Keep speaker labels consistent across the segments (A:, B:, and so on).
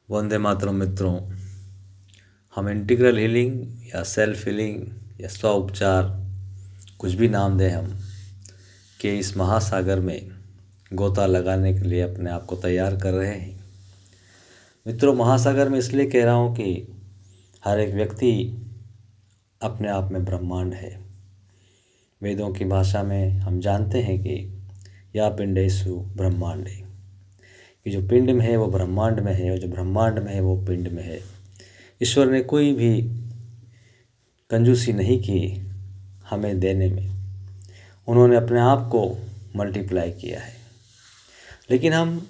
A: वंदे मातरम मित्रों। हम integral healing या सेल्फ हीलिंग या स्व उपचार, कुछ भी नाम दें हम, के इस महासागर में गोता लगाने के लिए अपने आप को तैयार कर रहे हैं। मित्रों, महासागर में इसलिए कह रहा हूँ कि हर एक व्यक्ति अपने आप में ब्रह्मांड है। वेदों की भाषा में हम जानते हैं कि या पिंडेषु ब्रह्मांडे, कि जो पिंड में है वो ब्रह्मांड में है और जो ब्रह्मांड में है वो पिंड में है। ईश्वर ने कोई भी कंजूसी नहीं की हमें देने में, उन्होंने अपने आप को मल्टीप्लाई किया है। लेकिन हम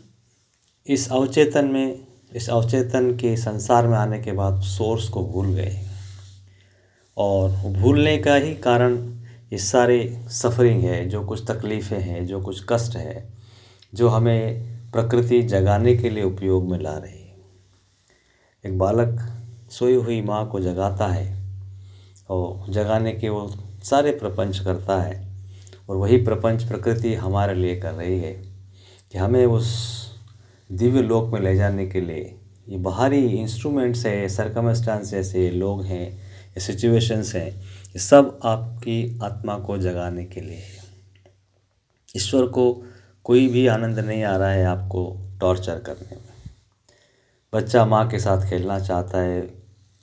A: इस अवचेतन के संसार में आने के बाद सोर्स को भूल गए, और भूलने का ही कारण ये सारे सफ़रिंग है, जो कुछ तकलीफ़ें हैं, जो कुछ कष्ट है, जो हमें प्रकृति जगाने के लिए उपयोग में ला रही है। एक बालक सोई हुई माँ को जगाता है और जगाने के वो सारे प्रपंच करता है, और वही प्रपंच प्रकृति हमारे लिए कर रही है कि हमें उस दिव्य लोक में ले जाने के लिए ये बाहरी इंस्ट्रूमेंट्स है, सर्कमस्टांसेस है, लोग हैं, ये सिचुएशंस हैं, ये सब आपकी आत्मा को जगाने के लिए है। ईश्वर को कोई भी आनंद नहीं आ रहा है आपको टॉर्चर करने में। बच्चा माँ के साथ खेलना चाहता है,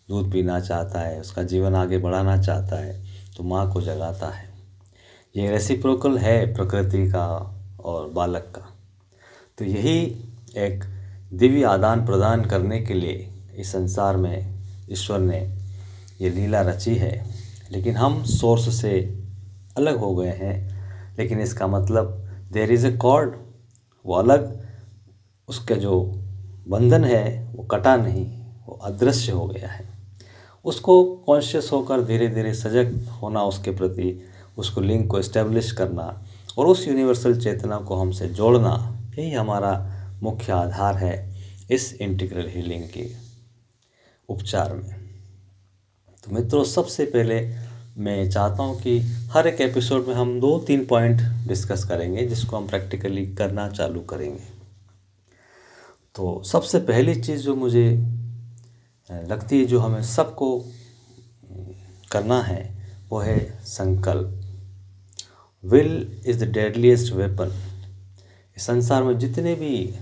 A: दूध पीना चाहता है, उसका जीवन आगे बढ़ाना चाहता है, तो माँ को जगाता है। ये रेसिप्रोकल है प्रकृति का और बालक का। तो यही एक दिव्य आदान प्रदान करने के लिए इस संसार में ईश्वर ने ये लीला रची है। लेकिन हम सोर्स से अलग हो गए हैं। लेकिन इसका मतलब देयर इज़ ए कॉर्ड, वो अलग, उसका जो बंधन है वो कटा नहीं, वो अदृश्य हो गया है। उसको कॉन्शियस होकर धीरे धीरे सजग होना उसके प्रति, उसको लिंक को इस्टेब्लिश करना और उस यूनिवर्सल चेतना को हमसे जोड़ना, यही हमारा मुख्य आधार है इस इंटीग्रल हीलिंग के उपचार में। तो मित्रों, सबसे पहले मैं चाहता हूँ कि हर एक एपिसोड में हम 2-3 पॉइंट डिस्कस करेंगे, जिसको हम प्रैक्टिकली करना चालू करेंगे। तो सबसे पहली चीज़ जो मुझे लगती है, जो हमें सबको करना है, वो है संकल्प। Will is the deadliest weapon. इस संसार में जितने भी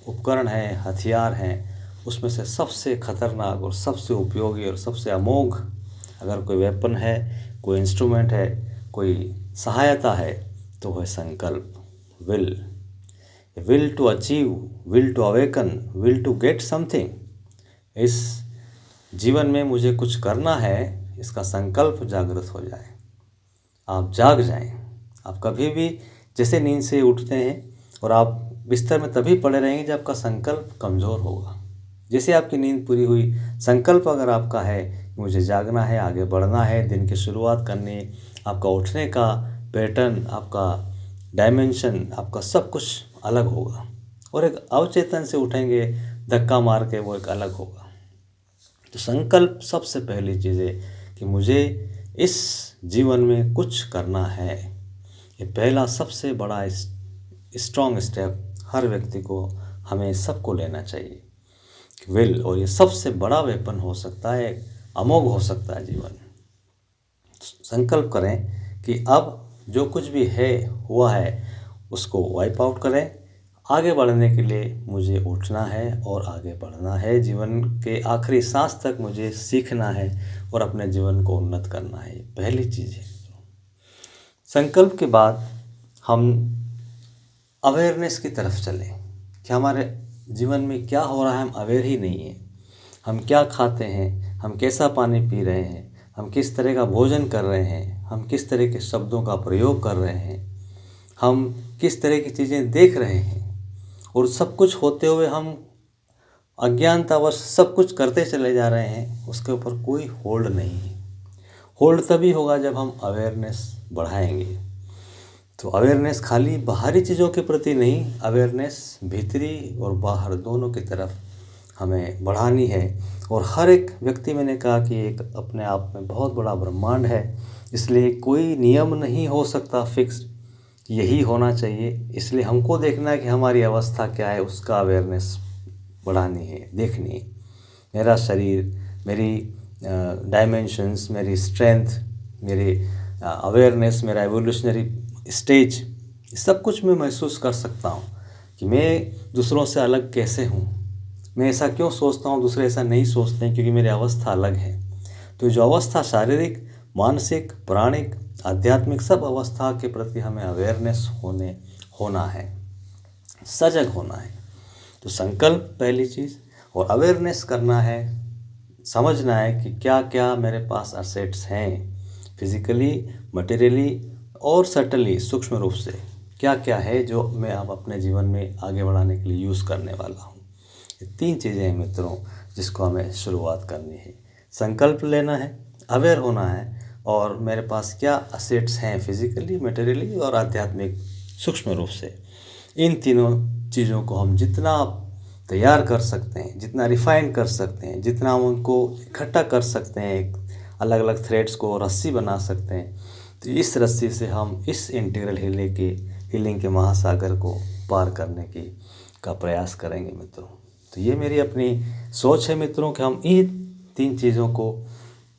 A: उपकरण हैं, हथियार हैं, उसमें से सबसे खतरनाक और सबसे उपयोगी और सबसे अमोघ अगर कोई वेपन है, कोई इंस्ट्रूमेंट है, कोई सहायता है, तो वह संकल्प, will to achieve, will to awaken, will to get something. इस जीवन में मुझे कुछ करना है, इसका संकल्प जागृत हो जाए, आप जाग जाएं। आप कभी भी जैसे नींद से उठते हैं और आप बिस्तर में तभी पड़े रहेंगे जब आपका संकल्प कमज़ोर होगा। जैसे आपकी नींद पूरी हुई, संकल्प अगर आपका है कि मुझे जागना है, आगे बढ़ना है, दिन की शुरुआत करनी है, आपका उठने का पैटर्न, आपका डायमेंशन, आपका सब कुछ अलग होगा। और एक अवचेतन से उठेंगे धक्का मार के, वो एक अलग होगा। तो संकल्प सबसे पहली चीज़ है कि मुझे इस जीवन में कुछ करना है। ये पहला सबसे बड़ा स्ट्रॉन्ग स्टेप हर व्यक्ति को, हमें सबको लेना चाहिए, विल। और ये सबसे बड़ा वेपन हो सकता है, अमोघ हो सकता है जीवन। संकल्प करें कि अब जो कुछ भी है, हुआ है, उसको वाइप आउट करें। आगे बढ़ने के लिए मुझे उठना है और आगे बढ़ना है। जीवन के आखिरी सांस तक मुझे सीखना है और अपने जीवन को उन्नत करना है। पहली चीज़ है। संकल्प के बाद हम अवेयरनेस की तरफ चलें कि हमारे जीवन में क्या हो रहा है, हम अवेयर ही नहीं हैं। हम क्या खाते हैं, हम कैसा पानी पी रहे हैं, हम किस तरह का भोजन कर रहे हैं, हम किस तरह के शब्दों का प्रयोग कर रहे हैं, हम किस तरह की चीज़ें देख रहे हैं, और सब कुछ होते हुए हम अज्ञानतावश सब कुछ करते चले जा रहे हैं। उसके ऊपर कोई होल्ड नहीं है। होल्ड तभी होगा जब हम अवेयरनेस बढ़ाएंगे। तो अवेयरनेस खाली बाहरी चीज़ों के प्रति नहीं, अवेयरनेस भीतरी और बाहर दोनों की तरफ हमें बढ़ानी है। और हर एक व्यक्ति, मैंने कहा कि एक अपने आप में बहुत बड़ा ब्रह्मांड है, इसलिए कोई नियम नहीं हो सकता फिक्स्ड कि यही होना चाहिए। इसलिए हमको देखना है कि हमारी अवस्था क्या है, उसका अवेयरनेस बढ़ानी है, देखनी है। मेरा शरीर, मेरी डायमेंशंस, मेरी स्ट्रेंथ, मेरी अवेयरनेस, मेरा एवोल्यूशनरी स्टेज, सब कुछ मैं महसूस कर सकता हूँ कि मैं दूसरों से अलग कैसे हूँ। मैं ऐसा क्यों सोचता हूँ, दूसरे ऐसा नहीं सोचते हैं, क्योंकि मेरी अवस्था अलग है। तो जो अवस्था शारीरिक, मानसिक, प्राणिक, आध्यात्मिक, सब अवस्था के प्रति हमें अवेयरनेस होना है, सजग होना है। तो संकल्प पहली चीज़, और अवेयरनेस करना है, समझना है कि क्या क्या मेरे पास असेट्स हैं, फिजिकली, मटेरियली और सटली, सूक्ष्म रूप से क्या क्या है जो मैं अब अपने जीवन में आगे बढ़ाने के लिए यूज़ करने वाला हूँ। ये 3 चीज़ें हैं मित्रों, जिसको हमें शुरुआत करनी है। संकल्प लेना है, अवेयर होना है, और मेरे पास क्या असेट्स हैं फिजिकली, मटेरियली और आध्यात्मिक, सूक्ष्म रूप से। इन तीनों चीज़ों को हम जितना तैयार कर सकते हैं, जितना रिफाइन कर सकते हैं, जितना हम उनको इकट्ठा कर सकते हैं, एक अलग अलग थ्रेड्स को रस्सी बना सकते हैं, तो इस रस्सी से हम इस इंटीग्रल हीलिंग के महासागर को पार करने का प्रयास करेंगे मित्रों। तो ये मेरी अपनी सोच है मित्रों कि हम इन 3 चीज़ों को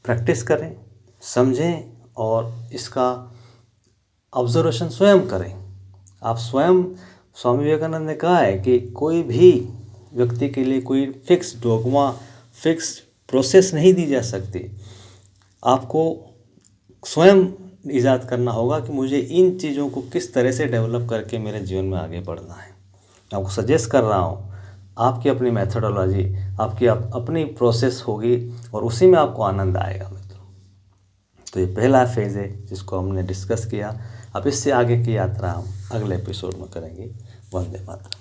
A: प्रैक्टिस करें, समझें और इसका ऑब्जर्वेशन स्वयं करें। आप स्वयं, स्वामी विवेकानंद ने कहा है कि कोई भी व्यक्ति के लिए कोई फिक्स डोगमा, फिक्स प्रोसेस नहीं दी जा सकती। आपको स्वयं ईजाद करना होगा कि मुझे इन चीज़ों को किस तरह से डेवलप करके मेरे जीवन में आगे बढ़ना है। मैं आपको सजेस्ट कर रहा हूँ, आपकी अपनी मेथोडोलॉजी, आपकी अपनी प्रोसेस होगी और उसी में आपको आनंद आएगा मित्रों। तो ये पहला फेज़ है जिसको हमने डिस्कस किया। अब इससे आगे की यात्रा हम अगले एपिसोड में करेंगे। वंदे मातरम।